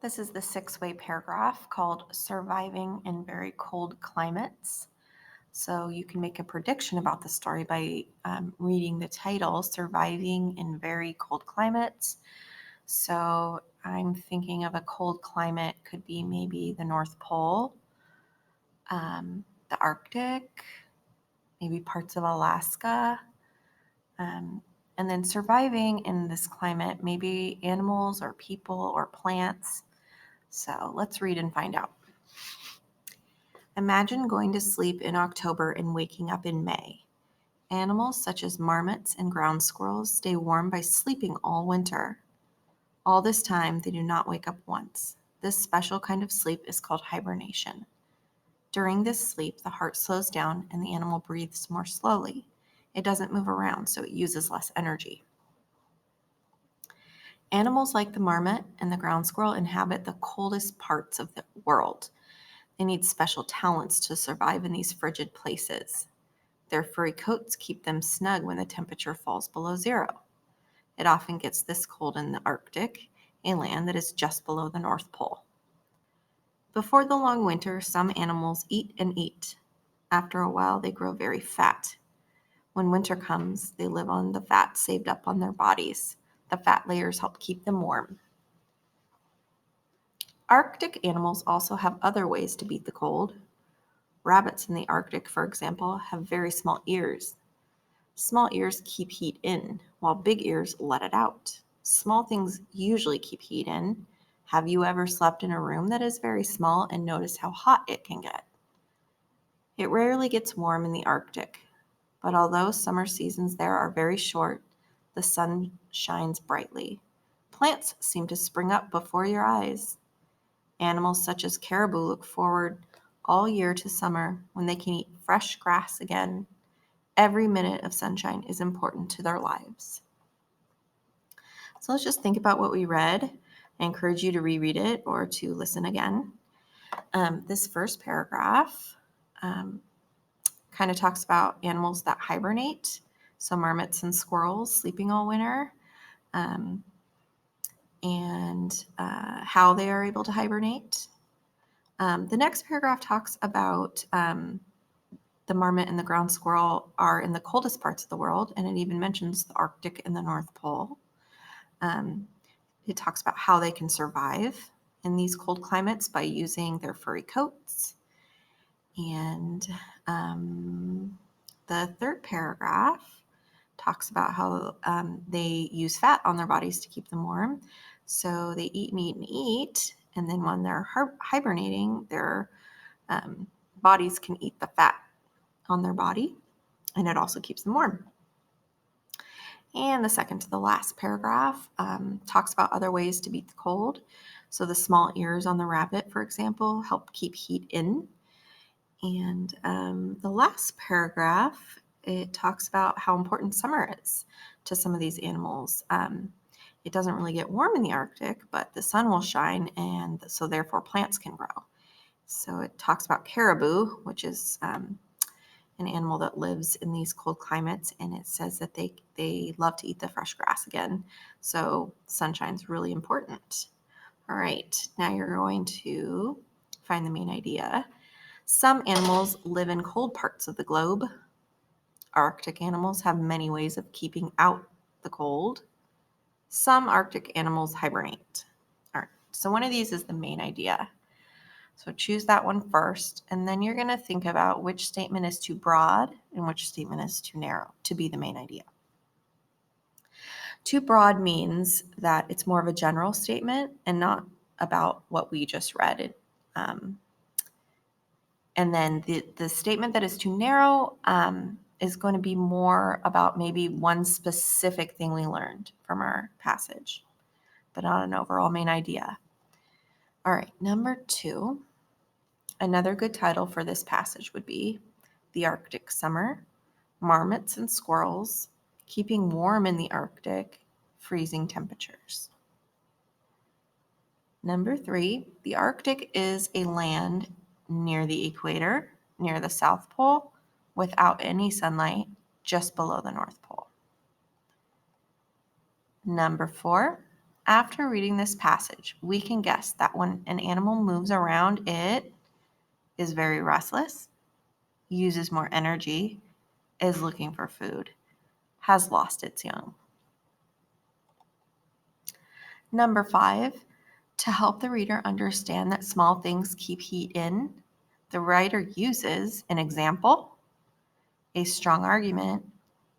This is the six-way paragraph called Surviving in Very Cold Climates. So you can make a prediction about the story by reading the title, Surviving in Very Cold Climates. So I'm thinking of a cold climate could be maybe the North Pole, the Arctic, maybe parts of Alaska. Um, and then surviving in this climate, maybe animals or people or plants. So let's read and find out. Imagine going to sleep in October and waking up in May. Animals such as marmots and ground squirrels stay warm by sleeping all winter. All this time, they do not wake up once. This special kind of sleep is called hibernation. During this sleep, the heart slows down and the animal breathes more slowly. It doesn't move around, so it uses less energy. Animals like the marmot and the ground squirrel inhabit the coldest parts of the world. They need special talents to survive in these frigid places. Their furry coats keep them snug when the temperature falls below zero. It often gets this cold in the Arctic, a land that is just below the North Pole. Before the long winter, some animals eat and eat. After a while, they grow very fat. When winter comes, they live on the fat saved up on their bodies. The fat layers help keep them warm. Arctic animals also have other ways to beat the cold. Rabbits in the Arctic, for example, have very small ears. Small ears keep heat in, while big ears let it out. Small things usually keep heat in. Have you ever slept in a room that is very small and noticed how hot it can get? It rarely gets warm in the Arctic, but although summer seasons there are very short, the sun shines brightly. Plants seem to spring up before your eyes. Animals such as caribou look forward all year to summer when they can eat fresh grass again. Every minute of sunshine is important to their lives. So let's just think about what we read. I encourage you to reread it or to listen again. This first paragraph um, kind of talks about animals that hibernate. So marmots and squirrels sleeping all winter, um, and how they are able to hibernate. The next paragraph talks about the marmot and the ground squirrel are in the coldest parts of the world, and it even mentions the Arctic and the North Pole. Um, it talks about how they can survive in these cold climates by using their furry coats. And the third paragraph talks about how they use fat on their bodies to keep them warm. So they eat and eat and eat, and then when they're hibernating, their bodies can eat the fat on their body, and it also keeps them warm. And the second to the last paragraph talks about other ways to beat the cold. So the small ears on the rabbit, for example, help keep heat in. And the last paragraph, it talks about how important summer is to some of these animals. It doesn't really get warm in the Arctic, but the sun will shine, and so therefore plants can grow. So it talks about caribou, which is an animal that lives in these cold climates, and it says that they love to eat the fresh grass again. So sunshine's really important. All right, now you're going to find the main idea. Some animals live in cold parts of the globe. Arctic animals have many ways of keeping out the cold. Some Arctic animals hibernate. All right, so one of these is the main idea. So choose that one first, and then you're going to think about which statement is too broad and which statement is too narrow to be the main idea. Too broad means that it's more of a general statement and not about what we just read. And then the statement that is too narrow is going to be more about maybe one specific thing we learned from our passage, but not an overall main idea. All right, number 2. Another good title for this passage would be The Arctic Summer, Marmots and Squirrels, Keeping Warm in the Arctic, Freezing Temperatures. Number 3, the Arctic is a land near the equator, near the South Pole, without any sunlight, just below the North Pole. Number 4, After reading this passage, we can guess that when an animal moves around, it is very restless, uses more energy, is looking for food, has lost its young. Number 5, to help the reader understand that small things keep heat in, the writer uses an example, a strong argument,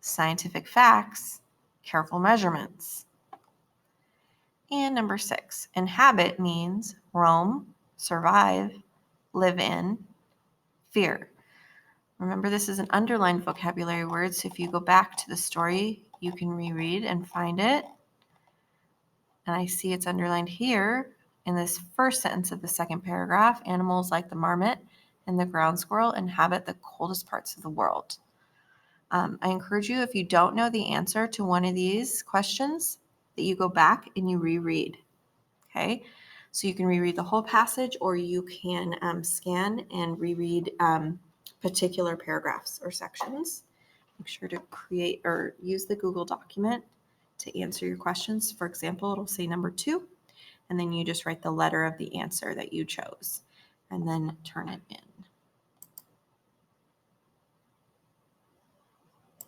scientific facts, careful measurements. And number 6, inhabit means roam, survive, live in, fear. Remember, this is an underlined vocabulary word, so if you go back to the story, you can reread and find it. And I see it's underlined here in this first sentence of the second paragraph. Animals like the marmot and the ground squirrel inhabit the coldest parts of the world. I encourage you, if you don't know the answer to one of these questions, that you go back and you reread. Okay, so you can reread the whole passage, or you can scan and reread particular paragraphs or sections. Make sure to create or use the Google document to answer your questions. For example, it'll say number 2, and then you just write the letter of the answer that you chose and then turn it in.